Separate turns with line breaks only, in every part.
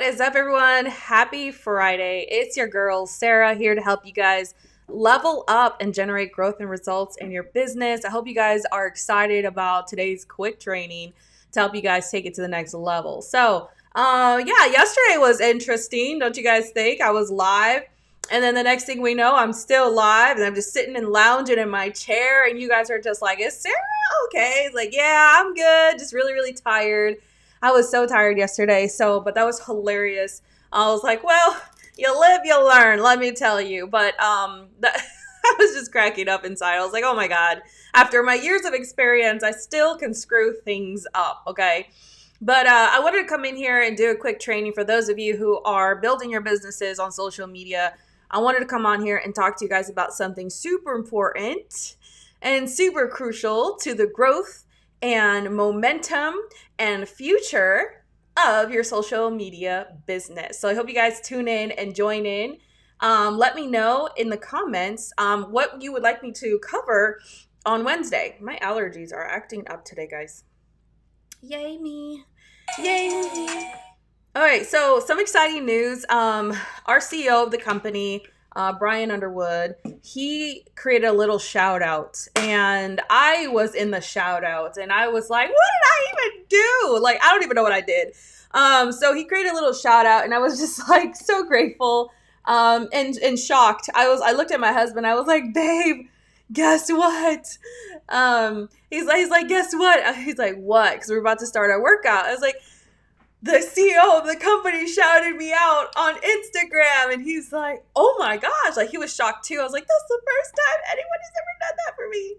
is up, everyone? Happy Friday. It's your girl, Sarah, here to help you guys level up and generate growth and results in your business. I hope you guys are excited about today's quick training to help you guys take it to the next level. Yesterday was interesting, don't you guys think? I was live, and then the next thing we know, I'm still live, and I'm just sitting and lounging in my chair, and you guys are just like, is Sarah okay? It's like, yeah, I'm good, just really, really tired. I was so tired yesterday, but that was hilarious. I was like, well, you live, you learn, let me tell you. I was just cracking up inside. I was like, oh my God, after my years of experience, I still can screw things up, okay? I wanted to come in here and do a quick training for those of you who are building your businesses on social media. I wanted to come on here and talk to you guys about something super important and super crucial to the growth and momentum and future of your social media business. So I hope you guys tune in and join in. Let me know in the comments what you would like me to cover on Wednesday. My allergies are acting up today, guys. Yay me. Yay me. All right, so some exciting news. Our CEO of the company, Brian Underwood, he created a little shout out, and I was in the shout out, and I was like, what did I even do? Like, I don't even know what I did. So he created a little shout out, and I was just like so grateful and shocked. I looked at my husband. I was like, babe, guess what? He's like, guess what? He's like, what? Because we're about to start our workout. I was like, the CEO of the company shouted me out on Instagram, and he's like, oh my gosh, like he was shocked too. I was like, that's the first time anyone has ever done that for me.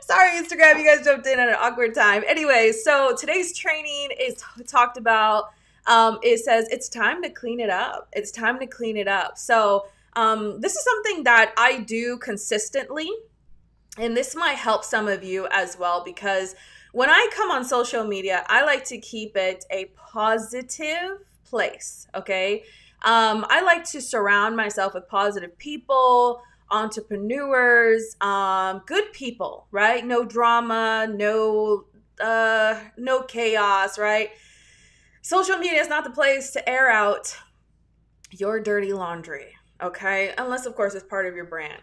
Sorry, Instagram, you guys jumped in at an awkward time. Anyway, so today's training is talked about, it says it's time to clean it up. It's time to clean it up. So this is something that I do consistently, and this might help some of you as well, because when I come on social media, I like to keep it a positive place, okay? I like to surround myself with positive people, entrepreneurs, good people, right? No drama, no chaos, right? Social media is not the place to air out your dirty laundry, okay? Unless, of course, it's part of your brand.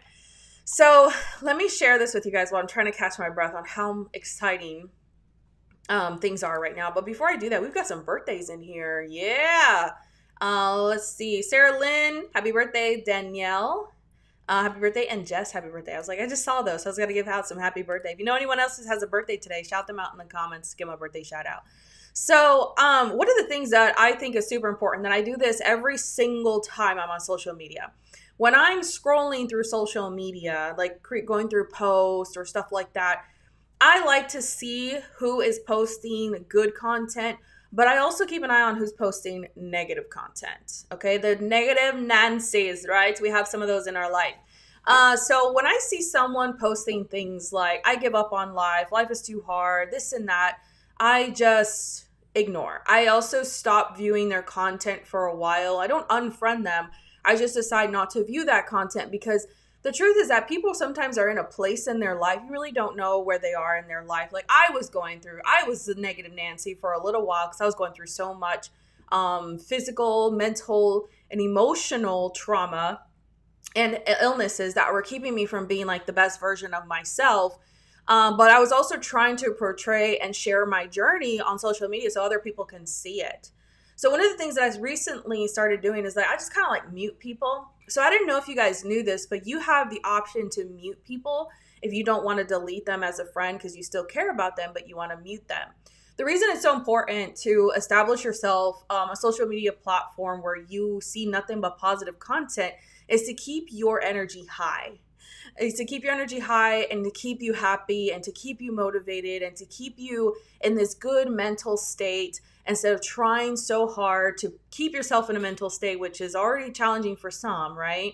So let me share this with you guys while I'm trying to catch my breath on how exciting things are right now. But before I do that, we've got some birthdays in here. Yeah. Let's see. Sarah Lynn, happy birthday. Danielle, happy birthday. And Jess, happy birthday. I was like, I just saw those, so I was going to give out some happy birthday. If you know anyone else who has a birthday today, shout them out in the comments. Give them a birthday shout out. So one of the things that I think is super important, and I do this every single time I'm on social media. When I'm scrolling through social media, like going through posts or stuff like that, I like to see who is posting good content, but I also keep an eye on who's posting negative content. Okay, the negative Nancy's, right? We have some of those in our life. So when I see someone posting things like, I give up on life is too hard, this and that, I just ignore. I also stop viewing their content for a while. I don't unfriend them. I just decide not to view that content, because the truth is that people sometimes are in a place in their life, you really don't know where they are in their life. Like I was the negative Nancy for a little while because I was going through so much physical, mental, and emotional trauma and illnesses that were keeping me from being like the best version of myself. But I was also trying to portray and share my journey on social media so other people can see it. So one of the things that I recently started doing is that I just kind of like mute people. So I didn't know if you guys knew this, but you have the option to mute people if you don't want to delete them as a friend because you still care about them, but you want to mute them. The reason it's so important to establish yourself a social media platform where you see nothing but positive content is to keep your energy high. Is to keep your energy high and to keep you happy and to keep you motivated and to keep you in this good mental state instead of trying so hard to keep yourself in a mental state, which is already challenging for some, right?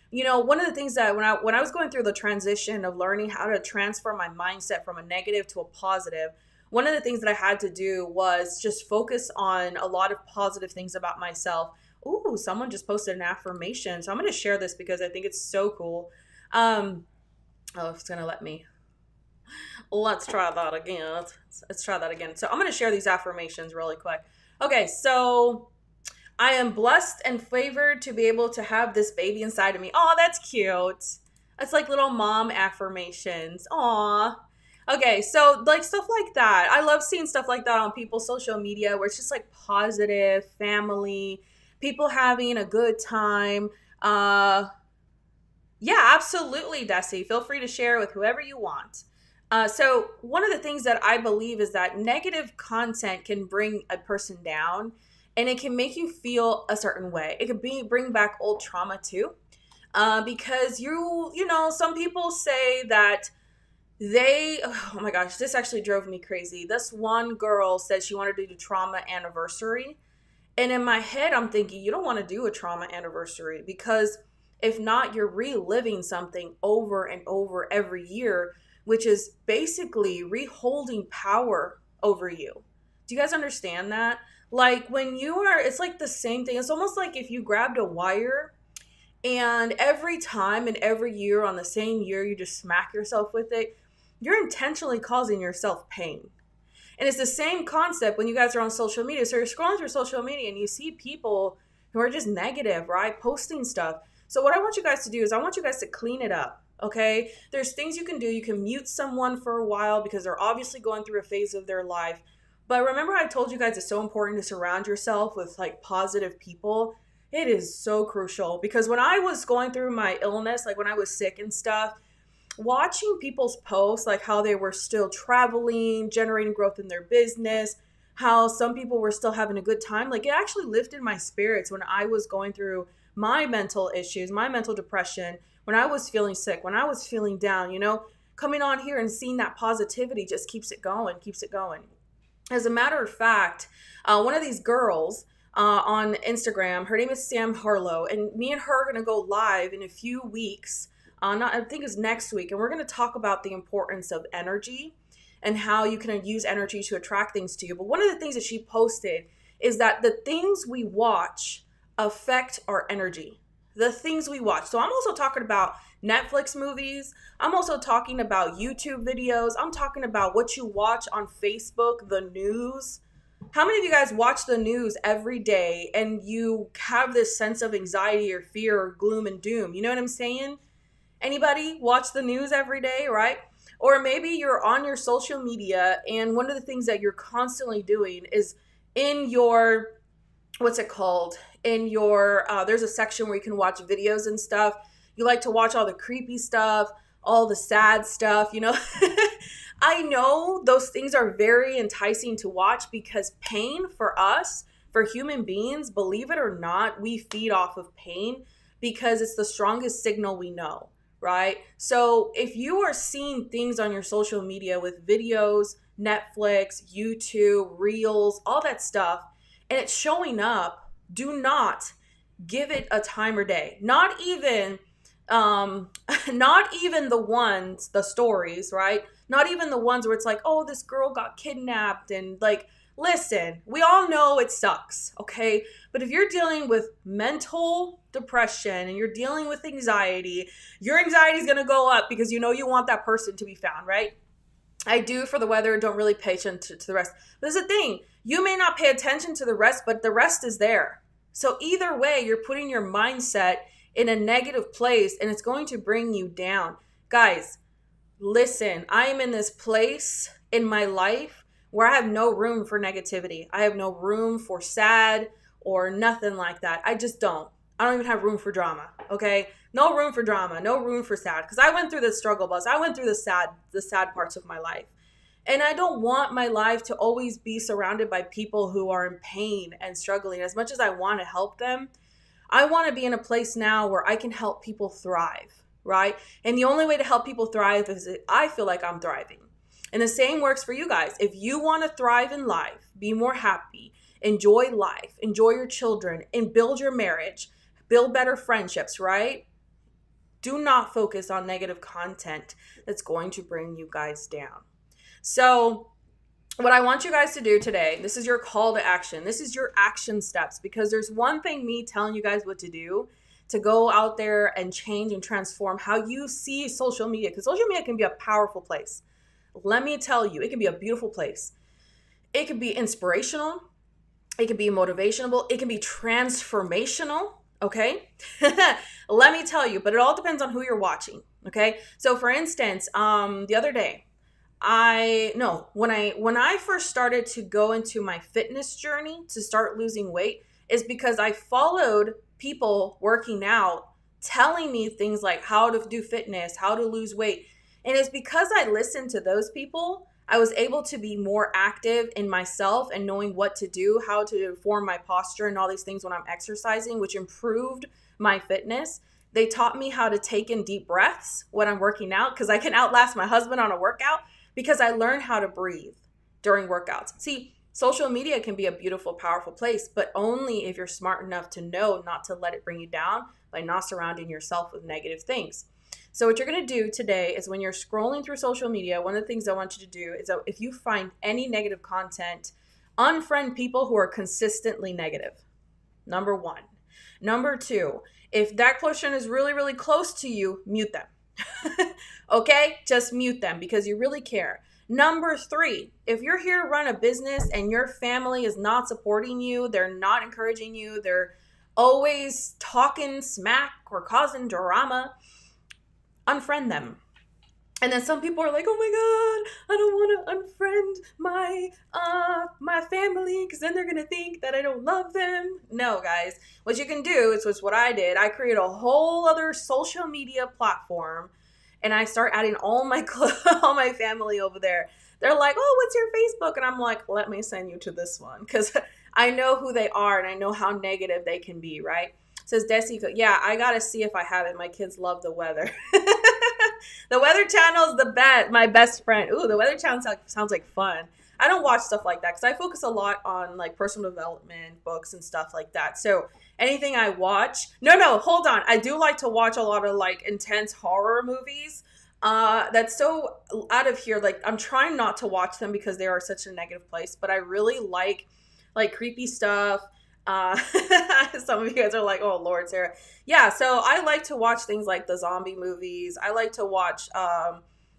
You know, one of the things that when I was going through the transition of learning how to transfer my mindset from a negative to a positive, one of the things that I had to do was just focus on a lot of positive things about myself. Ooh, someone just posted an affirmation. So I'm going to share this because I think it's so cool. It's going to let me. Let's try that again. Let's try that again. So I'm going to share these affirmations really quick. Okay, so I am blessed and favored to be able to have this baby inside of me. Oh, that's cute. It's like little mom affirmations. Aw. Okay, so like stuff like that. I love seeing stuff like that on people's social media where it's just like positive, family, people having a good time. Yeah, absolutely, Desi. Feel free to share with whoever you want. So, one of the things that I believe is that negative content can bring a person down and it can make you feel a certain way. It could bring back old trauma too. Because some people say that oh my gosh, this actually drove me crazy. This one girl said she wanted to do trauma anniversary. And in my head, I'm thinking, you don't want to do a trauma anniversary because if not, you're reliving something over and over every year, which is basically reholding power over you. Do you guys understand that? Like it's like the same thing. It's almost like if you grabbed a wire and every time and every year on the same year, you just smack yourself with it, you're intentionally causing yourself pain. And it's the same concept when you guys are on social media. So you're scrolling through social media and you see people who are just negative, right? Posting stuff. So what I want you guys to do is I want you guys to clean it up, okay? There's things you can do. You can mute someone for a while because they're obviously going through a phase of their life. But remember I told you guys it's so important to surround yourself with like positive people. It is so crucial because when I was going through my illness, like when I was sick and stuff, watching people's posts, like how they were still traveling, generating growth in their business, how some people were still having a good time, like it actually lifted my spirits when I was going through my mental issues, my mental depression, when I was feeling sick, when I was feeling down, coming on here and seeing that positivity just keeps it going, keeps it going. As a matter of fact, one of these girls on Instagram, her name is Sam Harlow, and me and her are going to go live in a few weeks. I think it's next week, and we're going to talk about the importance of energy and how you can use energy to attract things to you. But one of the things that she posted is that the things we watch affect our energy. The things we watch. So I'm also talking about Netflix movies. I'm also talking about YouTube videos. I'm talking about what you watch on Facebook, the news. How many of you guys watch the news every day and you have this sense of anxiety or fear or gloom and doom? You know what I'm saying? Anybody watch the news every day, right? Or maybe you're on your social media and one of the things that you're constantly doing is in your, what's it called? In your, there's a section where you can watch videos and stuff. You like to watch all the creepy stuff, all the sad stuff, I know those things are very enticing to watch because pain for us, for human beings, believe it or not, we feed off of pain because it's the strongest signal we know. Right? So if you are seeing things on your social media with videos, Netflix, YouTube, Reels, all that stuff, and it's showing up, do not give it a time or day. Not even the stories, right? Not even the ones where it's like, oh, this girl got kidnapped and like, listen, we all know it sucks, okay? But if you're dealing with mental depression and you're dealing with anxiety, your anxiety is going to go up because you want that person to be found, right? I do for the weather, don't really pay attention to the rest. But there's a thing, you may not pay attention to the rest, but the rest is there. So either way, you're putting your mindset in a negative place and it's going to bring you down. Guys, listen, I am in this place in my life where I have no room for negativity. I have no room for sad or nothing like that. I just don't. I don't even have room for drama, okay? No room for drama, no room for sad. Because I went through the struggle bus. I went through the sad parts of my life. And I don't want my life to always be surrounded by people who are in pain and struggling. As much as I want to help them, I want to be in a place now where I can help people thrive, right? And the only way to help people thrive is that I feel like I'm thriving. And the same works for you guys. If you want to thrive in life, be more happy, enjoy life, enjoy your children, and build your marriage, build better friendships, right? Do not focus on negative content that's going to bring you guys down. So what I want you guys to do today, this is your call to action. This is your action steps, because there's one thing me telling you guys what to do to go out there and change and transform how you see social media, because social media can be a powerful place. Let me tell you, it can be a beautiful place. It can be inspirational. It can be motivational. It can be transformational. Okay. Let me tell you, but it all depends on who you're watching. Okay. So for instance, the other day, when I first started to go into my fitness journey to start losing weight is because I followed people working out telling me things like how to do fitness, how to lose weight. And it's because I listened to those people, I was able to be more active in myself and knowing what to do, how to form my posture and all these things when I'm exercising, which improved my fitness. They taught me how to take in deep breaths when I'm working out because I can outlast my husband on a workout because I learned how to breathe during workouts. See, social media can be a beautiful, powerful place, but only if you're smart enough to know not to let it bring you down by not surrounding yourself with negative things. So what you're going to do today is when you're scrolling through social media, one of the things I want you to do is that if you find any negative content, unfriend people who are consistently negative. Number one. Number two, if that person is really, really close to you, mute them. Okay? Just mute them because you really care. Number three, if you're here to run a business and your family is not supporting you, they're not encouraging you, they're always talking smack or causing drama, unfriend them. And then some people are like, oh my God, I don't want to unfriend my family because then they're going to think that I don't love them. No, guys. What you can do is what I did. I created a whole other social media platform and I start adding all my family over there. They're like, oh, what's your Facebook? And I'm like, let me send you to this one because I know who they are and I know how negative they can be, right? Says Desi, yeah, I got to see if I have it. My kids love the weather. The Weather Channel is my best friend. Ooh, the Weather Channel sounds like fun. I don't watch stuff like that because I focus a lot on like personal development books and stuff like that. So anything I watch, hold on. I do like to watch a lot of like intense horror movies. That's so out of here. Like I'm trying not to watch them because they are such a negative place, but I really like creepy stuff. Some of you guys are like, oh Lord, Sarah. Yeah, so I like to watch things like the zombie movies. I like to watch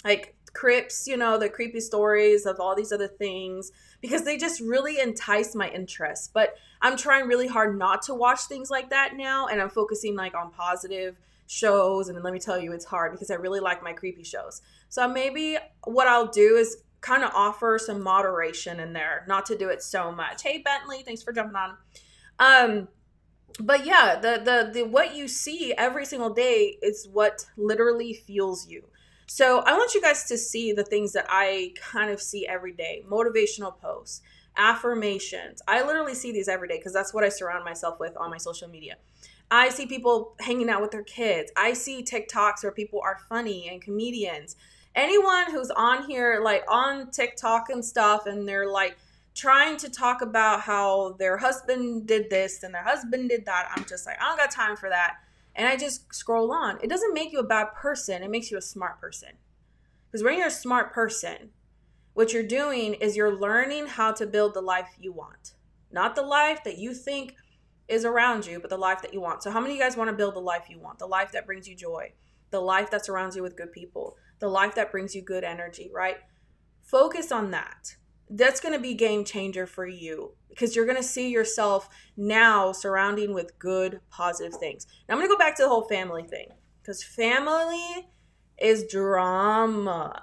like Crips, the creepy stories of all these other things because they just really entice my interest. But I'm trying really hard not to watch things like that now, and I'm focusing like on positive shows. And let me tell you, it's hard because I really like my creepy shows. So maybe what I'll do is kind of offer some moderation in there, not to do it so much. Hey Bentley, thanks for jumping on. But yeah, the what you see every single day is what literally fuels you. So I want you guys to see the things that I kind of see every day. Motivational posts, affirmations. I literally see these every day because that's what I surround myself with on my social media. I see people hanging out with their kids. I see TikToks where people are funny and comedians. Anyone who's on here, like on TikTok and stuff, and they're like trying to talk about how their husband did this and their husband did that, I'm just like, I don't got time for that. And I just scroll on. It doesn't make you a bad person. It makes you a smart person. Because when you're a smart person, what you're doing is you're learning how to build the life you want. Not the life that you think is around you, but the life that you want. So how many of you guys want to build the life you want? The life that brings you joy. The life that surrounds you with good people. The life that brings you good energy, right? Focus on that. That's going to be game changer for you because you're going to see yourself now surrounding with good, positive things. Now I'm going to go back to the whole family thing because family is drama.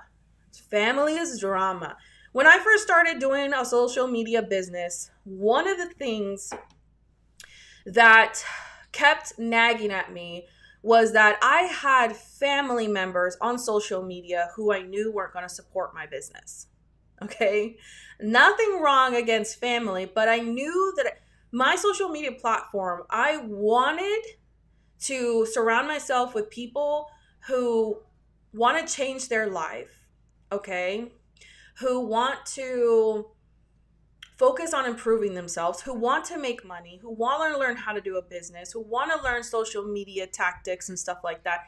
Family is drama. When I first started doing a social media business, one of the things that kept nagging at me was that I had family members on social media who I knew weren't going to support my business. Okay, nothing wrong against family, but I knew that my social media platform, I wanted to surround myself with people who want to change their life, okay, who want to focus on improving themselves, who want to make money, who want to learn how to do a business, who want to learn social media tactics and stuff like that.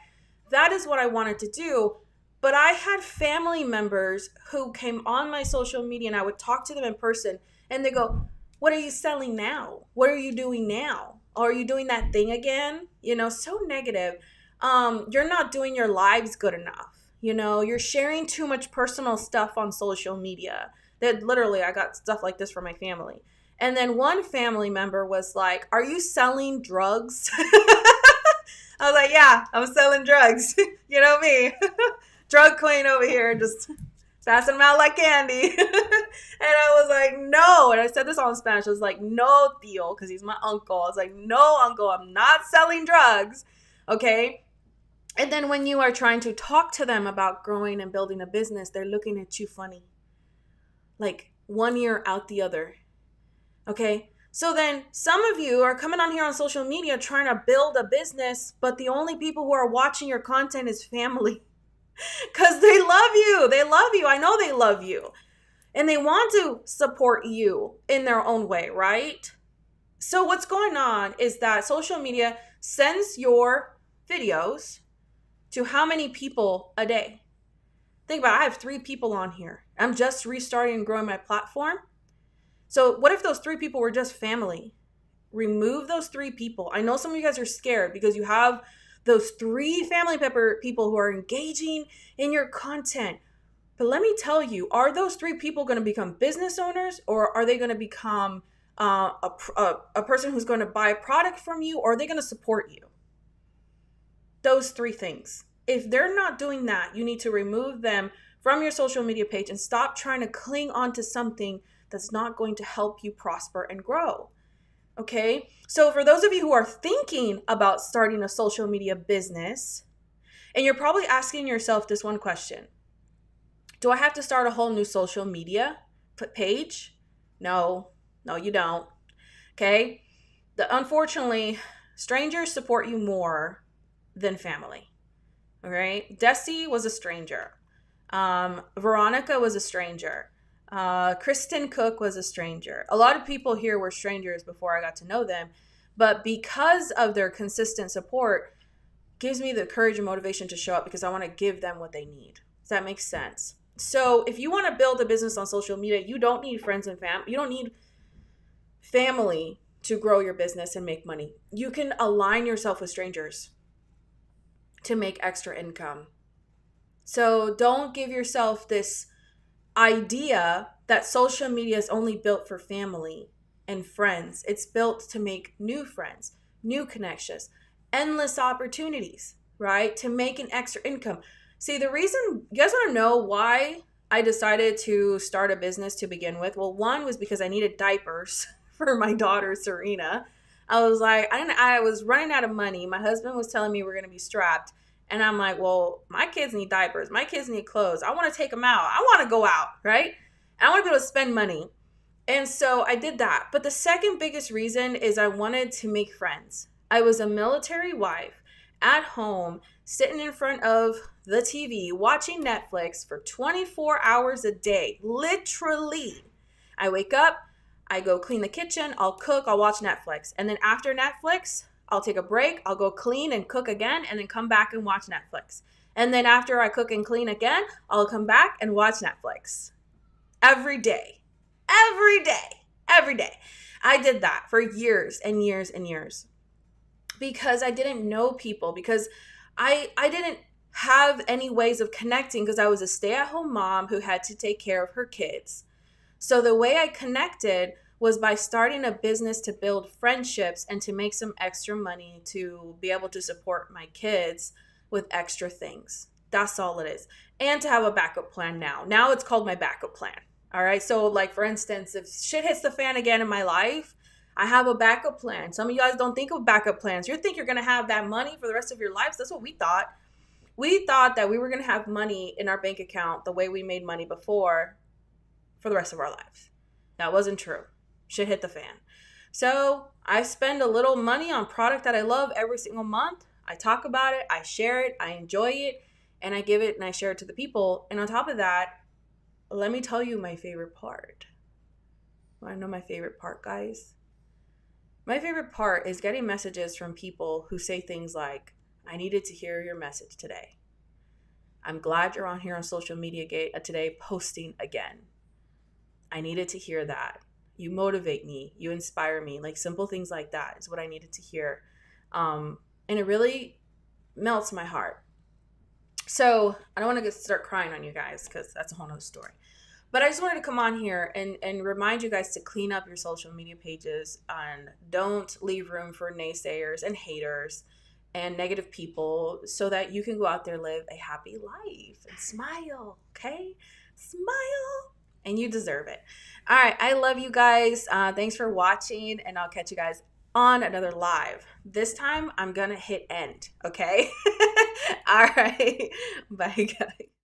That is what I wanted to do. But I had family members who came on my social media and I would talk to them in person and they go, what are you selling now? What are you doing now? Or are you doing that thing again? So negative. You're not doing your lives good enough. You're sharing too much personal stuff on social media. That literally, I got stuff like this from my family. And then one family member was like, "Are you selling drugs?" I was like, "Yeah, I'm selling drugs." You know me, drug queen over here, just passing them out like candy. And I was like, "No." And I said this all in Spanish. I was like, "No, tío," because he's my uncle. I was like, "No, uncle, I'm not selling drugs." Okay. And then when you are trying to talk to them about growing and building a business, they're looking at you funny, like one ear out the other. Okay. So then some of you are coming on here on social media trying to build a business, but the only people who are watching your content is family because they love you. They love you. I know they love you and they want to support you in their own way, right? So what's going on is that social media sends your videos to how many people a day? Think about it. I have 3 people on here. I'm just restarting and growing my platform. So what if those 3 people were just family? Remove those 3 people. I know some of you guys are scared because you have those 3 family people who are engaging in your content. But let me tell you, are those 3 people going to become business owners, or are they going to become a person who's going to buy a product from you, or are they going to support you? Those 3 things. If they're not doing that, you need to remove them from your social media page and stop trying to cling on to something that's not going to help you prosper and grow. Okay? So for those of you who are thinking about starting a social media business, and you're probably asking yourself this one question: do I have to start a whole new social media page? No, you don't. Okay? Unfortunately, strangers support you more than family. All right? Desi was a stranger. Veronica was a stranger. Kristen Cook was a stranger. A lot of people here were strangers before I got to know them, but because of their consistent support, gives me the courage and motivation to show up because I want to give them what they need. Does that make sense? So if you want to build a business on social media, you don't need friends and you don't need family to grow your business and make money. You can align yourself with strangers to make extra income. So don't give yourself this idea that social media is only built for family and friends. It's built to make new friends, new connections, endless opportunities, right? To make an extra income. See, the reason, you guys want to know why I decided to start a business to begin with? Well, one was because I needed diapers for my daughter, Serena. I was like, I was running out of money. My husband was telling me we're going to be strapped. And I'm like, well, my kids need diapers. My kids need clothes. I want to take them out. I want to go out, right? I want to be able to spend money. And so I did that. But the second biggest reason is I wanted to make friends. I was a military wife at home, sitting in front of the TV, watching Netflix for 24 hours a day. Literally. I wake up, I go clean the kitchen, I'll cook, I'll watch Netflix. And then after Netflix, I'll take a break, I'll go clean and cook again, and then come back and watch Netflix. And then after I cook and clean again, I'll come back and watch Netflix. Every day. Every day. Every day. I did that for years and years and years because I didn't know people, because I didn't have any ways of connecting because I was a stay-at-home mom who had to take care of her kids. So the way I connected was by starting a business to build friendships and to make some extra money to be able to support my kids with extra things. That's all it is. And to have a backup plan now. Now it's called my backup plan. All right. So like, for instance, if shit hits the fan again in my life, I have a backup plan. Some of you guys don't think of backup plans. You think you're going to have that money for the rest of your lives. That's what we thought. We thought that we were going to have money in our bank account the way we made money before for the rest of our lives. That wasn't true. Shit hit the fan. So I spend a little money on product that I love every single month. I talk about it. I share it. I enjoy it. And I give it and I share it to the people. And on top of that, let me tell you my favorite part. Want to know my favorite part, guys? My favorite part is getting messages from people who say things like, I needed to hear your message today. I'm glad you're on here on social media today posting again. I needed to hear that. You motivate me. You inspire me. Like simple things like that is what I needed to hear. And it really melts my heart. So I don't want to start crying on you guys because that's a whole nother story. But I just wanted to come on here and remind you guys to clean up your social media pages and don't leave room for naysayers and haters and negative people so that you can go out there, live a happy life and smile, okay? Smile. And you deserve it. All right. I love you guys. Thanks for watching, and I'll catch you guys on another live. This time I'm going to hit end, okay? All right. Bye, guys.